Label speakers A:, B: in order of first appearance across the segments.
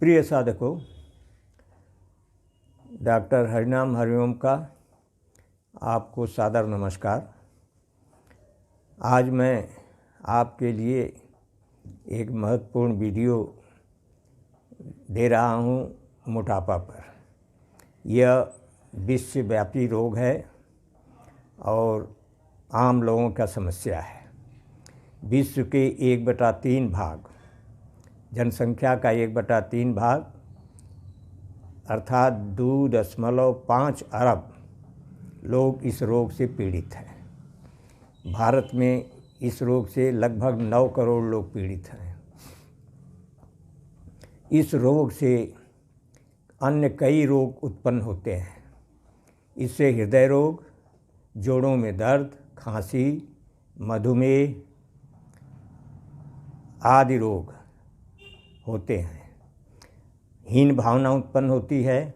A: प्रिय साधकों, डॉक्टर हरिनाम हरिओम का आपको सादर नमस्कार। आज मैं आपके लिए एक महत्वपूर्ण वीडियो दे रहा हूँ मोटापा पर। यह विश्वव्यापी रोग है और आम लोगों का समस्या है। विश्व के 1/3 भाग, जनसंख्या का 1/3 भाग अर्थात 2.5 अरब लोग इस रोग से पीड़ित हैं। भारत में इस रोग से लगभग 9 करोड़ लोग पीड़ित हैं। इस रोग से अन्य कई रोग उत्पन्न होते हैं। इससे हृदय रोग, जोड़ों में दर्द, खांसी, मधुमेह आदि रोग होते हैं। हीन भावना उत्पन्न होती है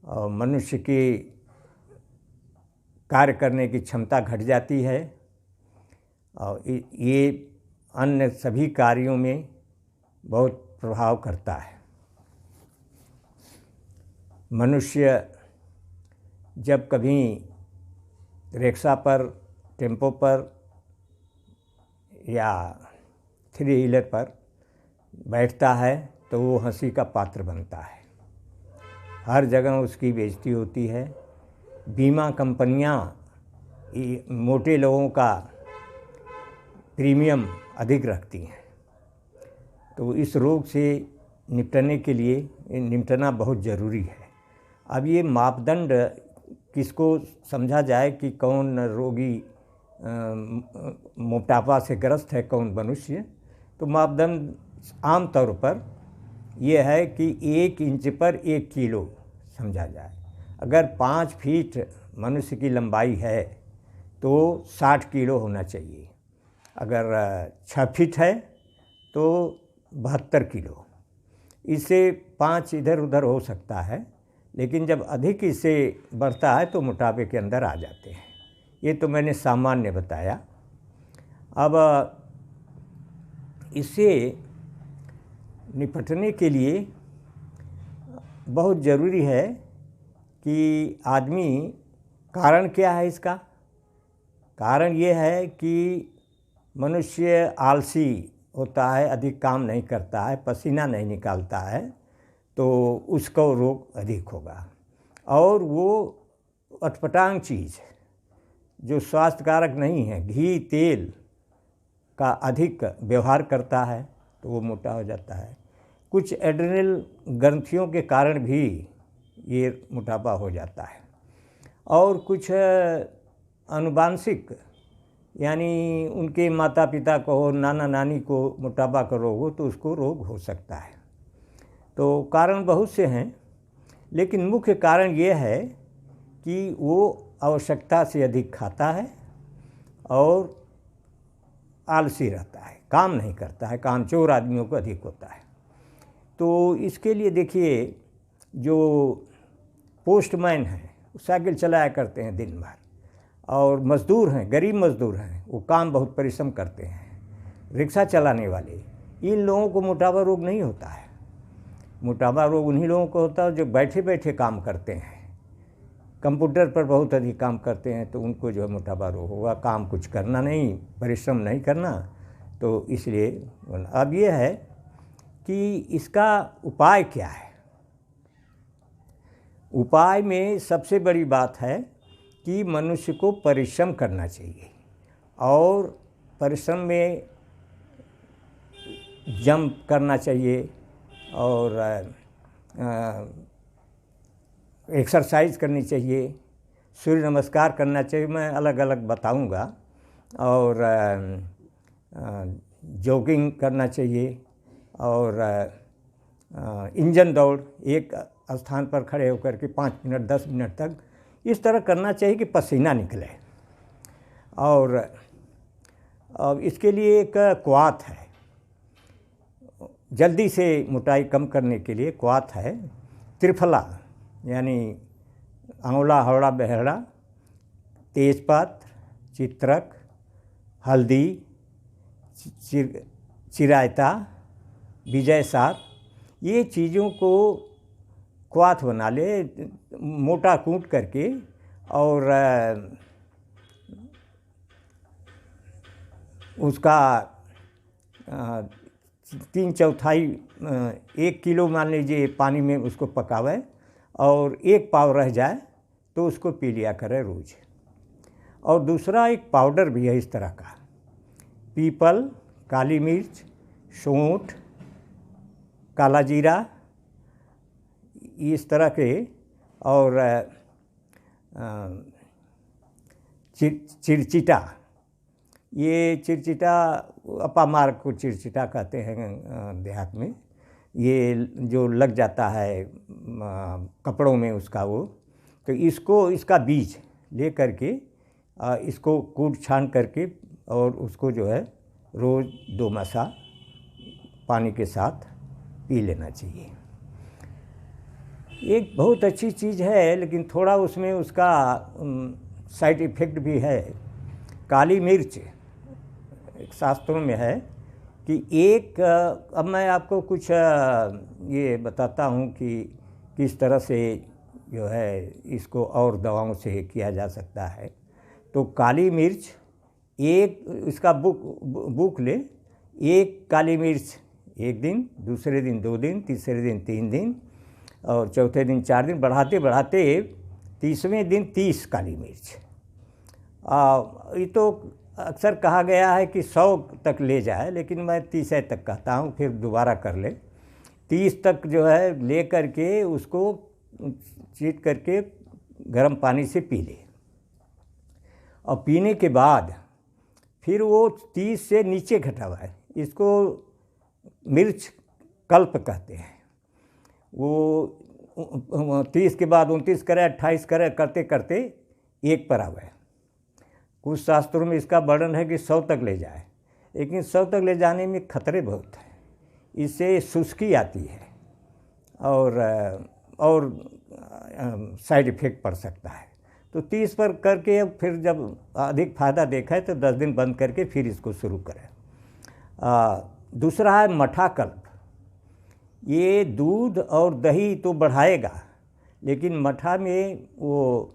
A: और मनुष्य की कार्य करने की क्षमता घट जाती है और ये अन्य सभी कार्यों में बहुत प्रभाव करता है। मनुष्य जब कभी रिक्शा पर, टेम्पो पर या 3 व्हीलर पर बैठता है तो वो हंसी का पात्र बनता है। हर जगह उसकी बेइज्जती होती है। बीमा कंपनियां मोटे लोगों का प्रीमियम अधिक रखती हैं। तो इस रोग से निपटना बहुत ज़रूरी है। अब ये मापदंड किसको समझा जाए कि कौन रोगी मोटापा से ग्रस्त है, कौन मनुष्य, तो मापदंड आम तौर पर यह है कि 1 इंच पर 1 किलो समझा जाए। अगर 5 फीट मनुष्य की लंबाई है तो 60 किलो होना चाहिए। अगर 6 फीट है तो 72 किलो। इससे 5 इधर उधर हो सकता है, लेकिन जब अधिक इससे बढ़ता है तो मोटापे के अंदर आ जाते हैं। ये तो मैंने सामान्य बताया। अब इससे निपटने के लिए बहुत ज़रूरी है कि आदमी, कारण क्या है इसका? कारण ये है कि मनुष्य आलसी होता है, अधिक काम नहीं करता है, पसीना नहीं निकालता है, तो उसको रोग अधिक होगा। और वो अटपटांग चीज़ जो स्वास्थ्यकारक नहीं है, घी तेल का अधिक व्यवहार करता है तो वो मोटा हो जाता है। कुछ एड्रेनल ग्रंथियों के कारण भी ये मोटापा हो जाता है। और कुछ आनुवांशिक, यानी उनके माता पिता को हो, नाना नानी को मोटापा का रोग हो तो उसको रोग हो सकता है। तो कारण बहुत से हैं, लेकिन मुख्य कारण ये है कि वो आवश्यकता से अधिक खाता है और आलसी रहता है, काम नहीं करता है। कामचोर आदमियों को अधिक होता है। तो इसके लिए देखिए, जो पोस्टमैन हैं वो साइकिल चलाया करते हैं दिन भर, और मज़दूर हैं, गरीब मज़दूर हैं, वो काम बहुत परिश्रम करते हैं। रिक्शा चलाने वाले, इन लोगों को मोटापा रोग नहीं होता है। मोटापा रोग उन्हीं लोगों को होता है जो बैठे बैठे काम करते हैं, कंप्यूटर पर बहुत अधिक काम करते हैं, तो उनको जो है मोटापा रोग होगा। काम कुछ करना नहीं, परिश्रम नहीं करना, तो इसलिए। अब ये है कि इसका उपाय क्या है। उपाय में सबसे बड़ी बात है कि मनुष्य को परिश्रम करना चाहिए, और परिश्रम में जंप करना चाहिए और एक्सरसाइज करनी चाहिए, सूर्य नमस्कार करना चाहिए। मैं अलग अलग बताऊंगा। और जॉगिंग करना चाहिए, और इंजन दौड़, एक स्थान पर खड़े होकर के 5 मिनट 10 मिनट तक इस तरह करना चाहिए कि पसीना निकले। और अब इसके लिए एक क्वाथ है, जल्दी से मोटाई कम करने के लिए क्वाथ है। त्रिफला, यानी आंवला, हवड़ा, बहेड़ा, तेजपात, चित्रक, हल्दी, चिरायता, विजय सार, ये चीज़ों को क्वाथ बना ले, मोटा कूट करके, और उसका 3/4 1 किलो मान लीजिए पानी में उसको पकावे, और 1 पाव रह जाए तो उसको पी लिया करे रोज़। और दूसरा एक पाउडर भी है इस तरह का, पीपल, काली मिर्च, सौंठ, काला जीरा, इस तरह के, और चिरचिटा। ये चिरचिटा अपामार को चिरचिटा कहते हैं देहात में। ये जो लग जाता है कपड़ों में उसका वो, तो इसका बीज ले करके इसको कूट छान करके और उसको जो है रोज़ 2 मसा पानी के साथ पी लेना चाहिए। एक बहुत अच्छी चीज़ है, लेकिन थोड़ा उसमें उसका साइड इफ़ेक्ट भी है। काली मिर्च शास्त्रों में है कि अब मैं आपको कुछ ये बताता हूँ कि किस तरह से जो है इसको और दवाओं से किया जा सकता है। तो काली मिर्च इसका बुक ले, 1 काली मिर्च 1 दिन, दूसरे दिन 2 दिन, तीसरे दिन 3 दिन, और चौथे दिन 4 दिन, बढ़ाते बढ़ाते 30वें दिन 30 काली मिर्च। ये तो अक्सर कहा गया है कि 100 तक ले जाए, लेकिन मैं 30 तक कहता हूँ, फिर दोबारा कर ले। 30 तक जो है ले करके उसको चीट करके गर्म पानी से पी ले, और पीने के बाद फिर वो 30 से नीचे घटा हुआ है, इसको मिर्च कल्प कहते हैं। वो 30 के बाद 29 करे, 28 करे, करते करते 1 पर आ गए। कुछ शास्त्रों में इसका वर्णन है कि 100 तक ले जाए, लेकिन 100 तक ले जाने में खतरे बहुत हैं। इससे सुस्ती आती है और साइड इफ़ेक्ट पड़ सकता है। तो 30 पर करके फिर जब अधिक फ़ायदा देखा है तो 10 दिन बंद करके फिर इसको शुरू करें। दूसरा है मठा कल्प। ये दूध और दही तो बढ़ाएगा, लेकिन मठा में वो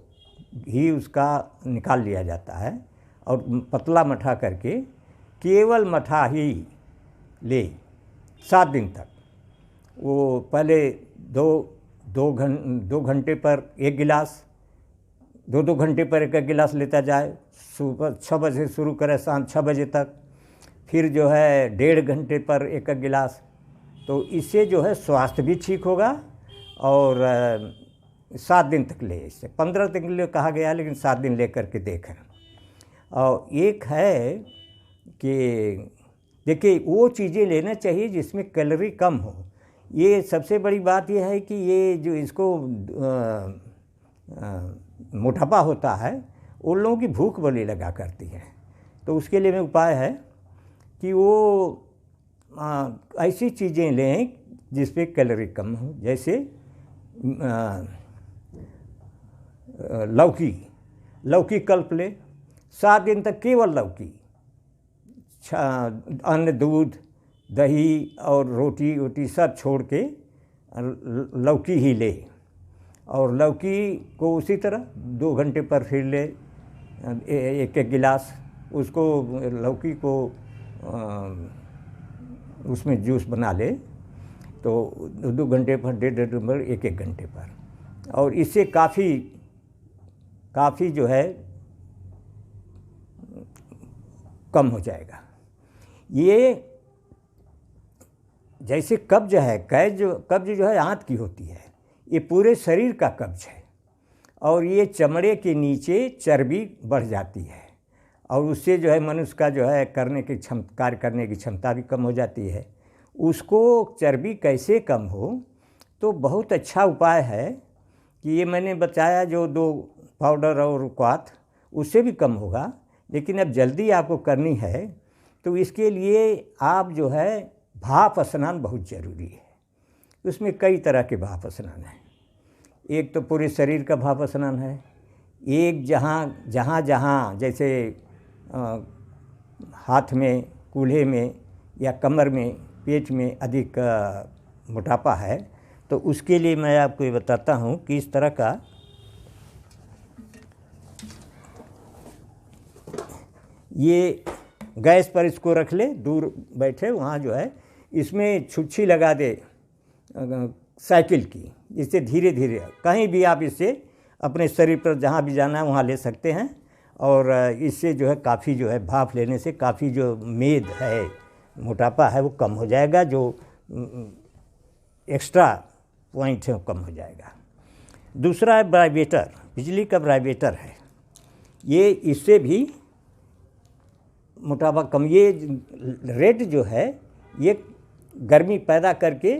A: घी उसका निकाल लिया जाता है, और पतला मठा करके केवल मठा ही ले 7 दिन तक। वो पहले 2 घंटे पर 1 गिलास, 2 घंटे पर 1 गिलास लेता जाए। सुबह 6 बजे शुरू करे, शाम 6 बजे तक, फिर जो है 1.5 घंटे पर 1 गिलास। तो इससे जो है स्वास्थ्य भी ठीक होगा, और 7 दिन तक ले। इससे 15 दिन के लिए कहा गया, लेकिन 7 दिन ले करके देखें। और एक है कि देखिए वो चीज़ें लेना चाहिए जिसमें कैलोरी कम हो। ये सबसे बड़ी बात यह है कि ये जो इसको मोटापा होता है, उन लोगों की भूख बड़ी लगा करती है। तो उसके लिए में उपाय है कि वो ऐसी चीज़ें लें जिस पे कैलोरी कम हो, जैसे लौकी कल्प ले, 7 दिन तक केवल लौकी, अन्न, दूध, दही और रोटी सब छोड़ के लौकी ही ले। और लौकी को उसी तरह 2 घंटे पर फिर ले 1 गिलास। उसको लौकी को उसमें जूस बना ले, तो 2 घंटे पर, 1.5 पर, 1 घंटे पर, और इससे काफ़ी जो है कम हो जाएगा। ये जैसे कब्ज है, कब्ज जो है आंत की होती है, ये पूरे शरीर का कब्ज है, और ये चमड़े के नीचे चर्बी बढ़ जाती है, और उससे जो है मनुष्य का जो है कार्य करने की क्षमता भी कम हो जाती है। उसको चर्बी कैसे कम हो, तो बहुत अच्छा उपाय है कि ये मैंने बताया जो 2 पाउडर और क्वाथ, उससे भी कम होगा। लेकिन अब जल्दी आपको करनी है, तो इसके लिए आप जो है भाप स्नान बहुत ज़रूरी है। उसमें कई तरह के भाप स्नान हैं। एक तो पूरे शरीर का भाप स्नान है, एक जहाँ जैसे हाथ में, कूल्हे में या कमर में, पेट में अधिक मोटापा है, तो उसके लिए मैं आपको ये बताता हूँ कि इस तरह का ये गैस पर इसको रख ले, दूर बैठे वहाँ जो है इसमें छुच्छी लगा दे साइकिल की, इससे धीरे धीरे कहीं भी आप इससे अपने शरीर पर जहाँ भी जाना है वहाँ ले सकते हैं। और इससे जो है काफ़ी जो है भाप लेने से काफ़ी जो मेद है, मोटापा है, वो कम हो जाएगा, जो एक्स्ट्रा पॉइंट है वो कम हो जाएगा। दूसरा है वाइब्रेटर, बिजली का वाइब्रेटर है, ये इससे भी मोटापा कम, ये रेट जो है ये गर्मी पैदा करके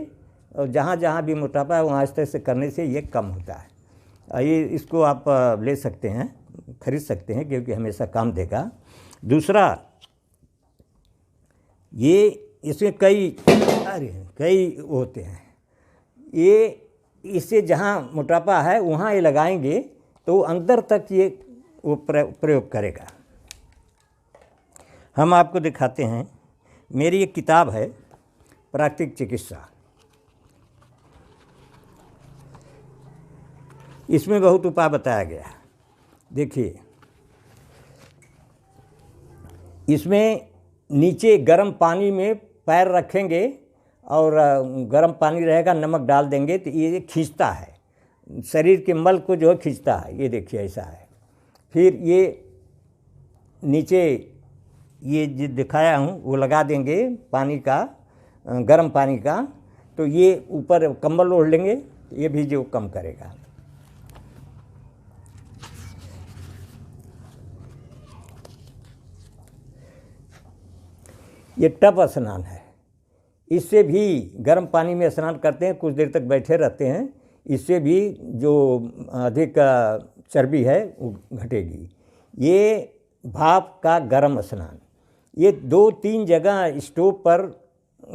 A: और जहाँ जहाँ भी मोटापा है वहाँ इस तरह से करने से ये कम होता है। ये इसको आप ले सकते हैं, खरीद सकते हैं, क्योंकि हमेशा काम देगा। दूसरा, ये इसमें कई होते हैं, ये इससे जहाँ मोटापा है वहाँ ये लगाएंगे तो अंदर तक ये वो प्रयोग करेगा। हम आपको दिखाते हैं, मेरी एक किताब है प्राकृतिक चिकित्सा, इसमें बहुत उपाय बताया गया है। देखिए, इसमें नीचे गर्म पानी में पैर रखेंगे और गर्म पानी रहेगा, नमक डाल देंगे तो ये खींचता है, शरीर के मल को जो है खींचता है। ये देखिए ऐसा है। फिर ये नीचे ये जो दिखाया हूँ वो लगा देंगे पानी का, गर्म पानी का, तो ये ऊपर कंबल ओढ़ लेंगे, ये भी जो कम करेगा। ये टप स्नान है, इससे भी गर्म पानी में स्नान करते हैं, कुछ देर तक बैठे रहते हैं, इससे भी जो अधिक चर्बी है वो घटेगी। ये भाप का गर्म स्नान, ये 2-3 जगह स्टोव पर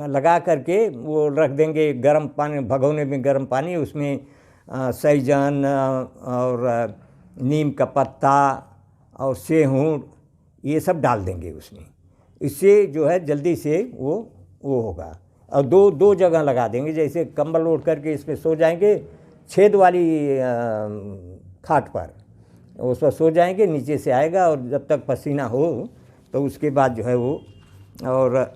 A: लगा करके वो रख देंगे गर्म पानी, भगोने में गर्म पानी, उसमें सहजन और नीम का पत्ता और सेहूं ये सब डाल देंगे उसमें, इससे जो है जल्दी से वो होगा। और दो जगह लगा देंगे, जैसे कंबल ओढ़ करके इसमें सो जाएंगे, छेद वाली खाट पर उस पर सो जाएंगे, नीचे से आएगा और जब तक पसीना हो तो उसके बाद जो है वो। और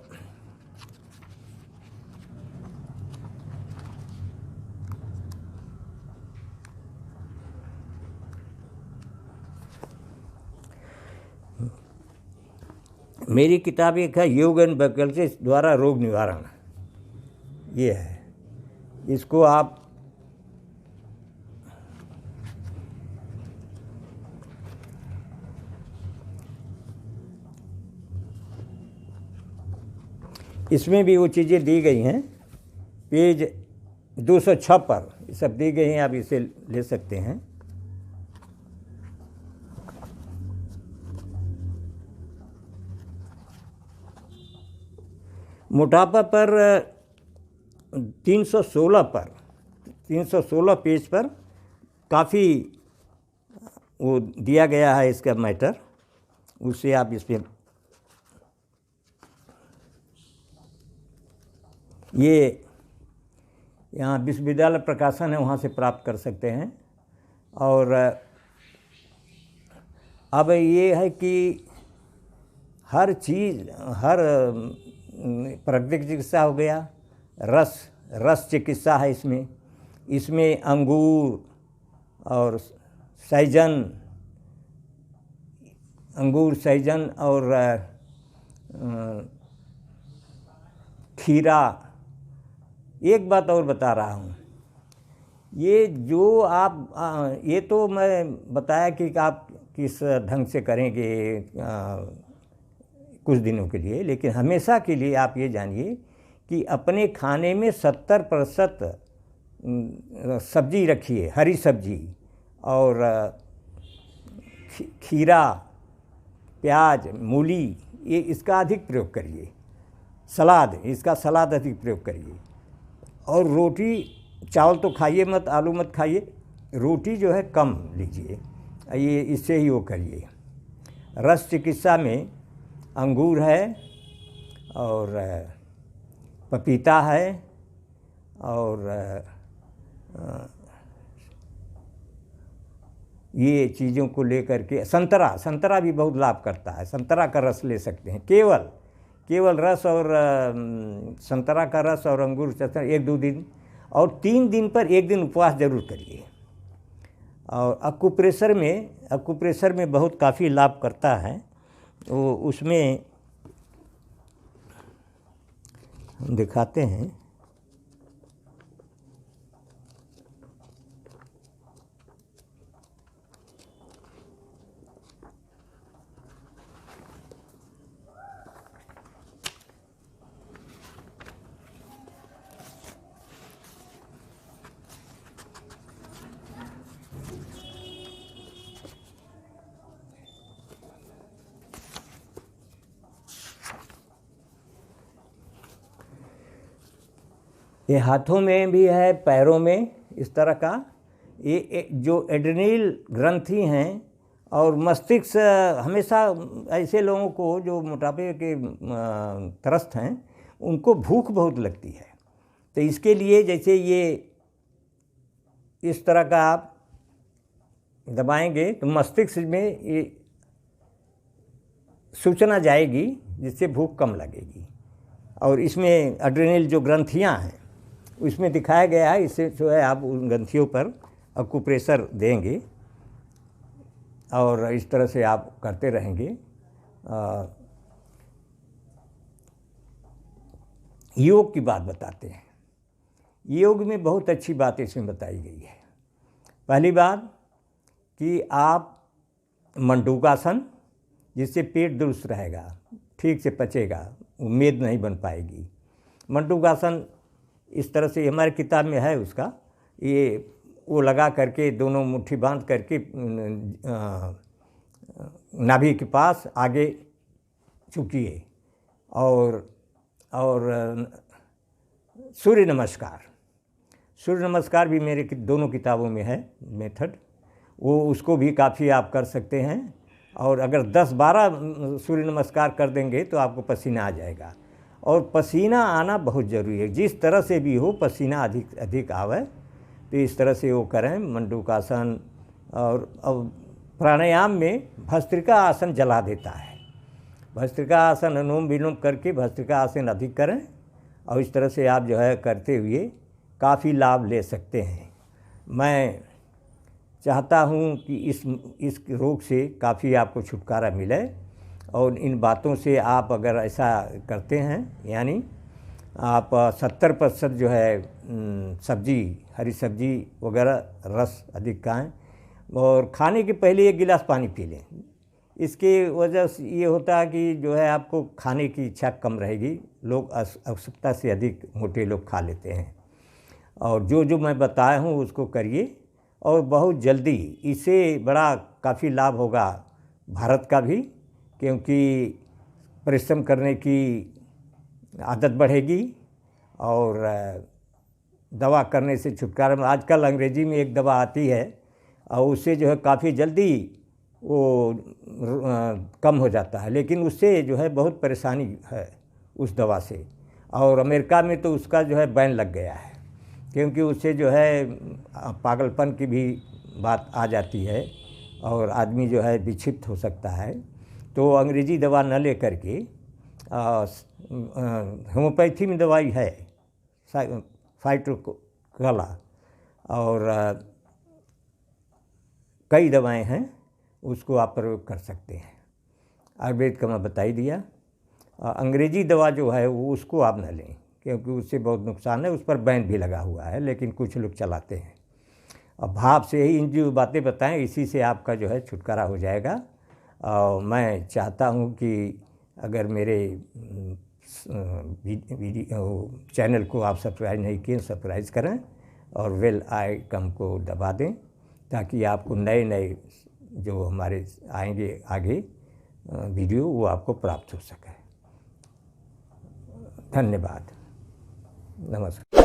A: मेरी किताब एक है योग एंड वैकल्पिक द्वारा रोग निवारण, ये है, इसको आप इसमें भी वो चीज़ें दी गई हैं, पेज 206 पर ये सब दी गई हैं, आप इसे ले सकते हैं। मोटापा पर 316 पेज पर काफ़ी वो दिया गया है इसका मैटर, उससे आप इसमें ये यहाँ विश्वविद्यालय प्रकाशन है, वहाँ से प्राप्त कर सकते हैं। और अब ये है कि हर चीज़, हर प्राकृतिक चिकित्सा हो गया, रस चिकित्सा है इसमें अंगूर और सहजन और खीरा। एक बात और बता रहा हूँ, ये जो आप ये तो मैं बताया कि आप किस ढंग से करेंगे कुछ दिनों के लिए, लेकिन हमेशा के लिए आप ये जानिए कि अपने खाने में 70% सब्जी रखिए, हरी सब्जी, और खीरा, प्याज, मूली, ये इसका अधिक प्रयोग करिए। सलाद, इसका सलाद अधिक प्रयोग करिए। और रोटी, चावल तो खाइए मत, आलू मत खाइए, रोटी जो है कम लीजिए, ये इससे ही वो करिए। रस चिकित्सा में अंगूर है और पपीता है और ये चीज़ों को लेकर के संतरा भी बहुत लाभ करता है। संतरा का रस ले सकते हैं, केवल रस, और संतरा का रस और अंगूर 1-2 दिन, और 3 दिन पर 1 दिन उपवास जरूर करिए। और अक्यूप्रेशर में बहुत काफ़ी लाभ करता है। वो उसमें हम दिखाते हैं। ये हाथों में भी है, पैरों में इस तरह का। ये जो एड्रेनल ग्रंथि हैं और मस्तिष्क, हमेशा ऐसे लोगों को जो मोटापे के त्रस्त हैं उनको भूख बहुत लगती है। तो इसके लिए जैसे ये इस तरह का आप दबाएंगे तो मस्तिष्क में ये सूचना जाएगी, जिससे भूख कम लगेगी। और इसमें एड्रेनल जो ग्रंथियां हैं उसमें दिखाया गया है। इससे जो है आप उन ग्रंथियों पर अक्यूप्रेशर देंगे और इस तरह से आप करते रहेंगे। योग की बात बताते हैं। योग में बहुत अच्छी बात इसमें बताई गई है। पहली बात कि आप मंडूकासन, जिससे पेट दुरुस्त रहेगा, ठीक से पचेगा, उम्मीद नहीं बन पाएगी। मंडूकासन इस तरह से हमारी किताब में है उसका, ये वो लगा करके दोनों मुट्ठी बांध करके नाभि के पास आगे झुकिए। और सूर्य नमस्कार भी मेरे दोनों किताबों में है मेथड, वो उसको भी काफ़ी आप कर सकते हैं। और अगर 10-12 सूर्य नमस्कार कर देंगे तो आपको पसीना आ जाएगा। और पसीना आना बहुत ज़रूरी है, जिस तरह से भी हो पसीना अधिक आवे, तो इस तरह से वो करें मंडूकासन। और प्राणायाम में भस्त्रिका आसन जला देता है। भस्त्रिका आसन अनुलोम विलोम करके भस्त्रिका आसन अधिक करें, और इस तरह से आप जो है करते हुए काफ़ी लाभ ले सकते हैं। मैं चाहता हूँ कि इस रोग से काफ़ी आपको छुटकारा मिले। और इन बातों से आप अगर ऐसा करते हैं, यानी आप 70% जो है सब्जी, हरी सब्जी वगैरह रस अधिक खाएं, और खाने के पहले 1 गिलास पानी पी लें। इसके वजह से ये होता है कि जो है आपको खाने की इच्छा कम रहेगी। लोग आवश्यकता से अधिक मोटे लोग खा लेते हैं। और जो मैं बताया हूँ उसको करिए, और बहुत जल्दी इससे बड़ा काफ़ी लाभ होगा भारत का भी, क्योंकि परिश्रम करने की आदत बढ़ेगी और दवा करने से छुटकारा। आजकल अंग्रेजी में एक दवा आती है और उससे जो है काफ़ी जल्दी वो कम हो जाता है, लेकिन उससे जो है बहुत परेशानी है उस दवा से। और अमेरिका में तो उसका जो है बैन लग गया है, क्योंकि उससे जो है पागलपन की भी बात आ जाती है और आदमी जो है विक्षिप्त हो सकता है। तो अंग्रेजी दवा न ले करके होम्योपैथी में दवाई है फाइटोकला, और कई दवाएं हैं, उसको आप प्रयोग कर सकते हैं। आयुर्वेद का मैं बता ही दिया। अंग्रेजी दवा जो है वो उसको आप न लें, क्योंकि उससे बहुत नुकसान है। उस पर बैन भी लगा हुआ है, लेकिन कुछ लोग चलाते हैं। अब भाव से ही इन जो बातें बताएं, इसी से आपका जो है छुटकारा हो जाएगा। और मैं चाहता हूं कि अगर मेरे वीडियो चैनल को आप सब्सक्राइब नहीं किए, सब्सक्राइब करें और बेल आइकन को दबा दें, ताकि आपको नए जो हमारे आएंगे आगे वीडियो वो आपको प्राप्त हो सके। धन्यवाद, नमस्कार।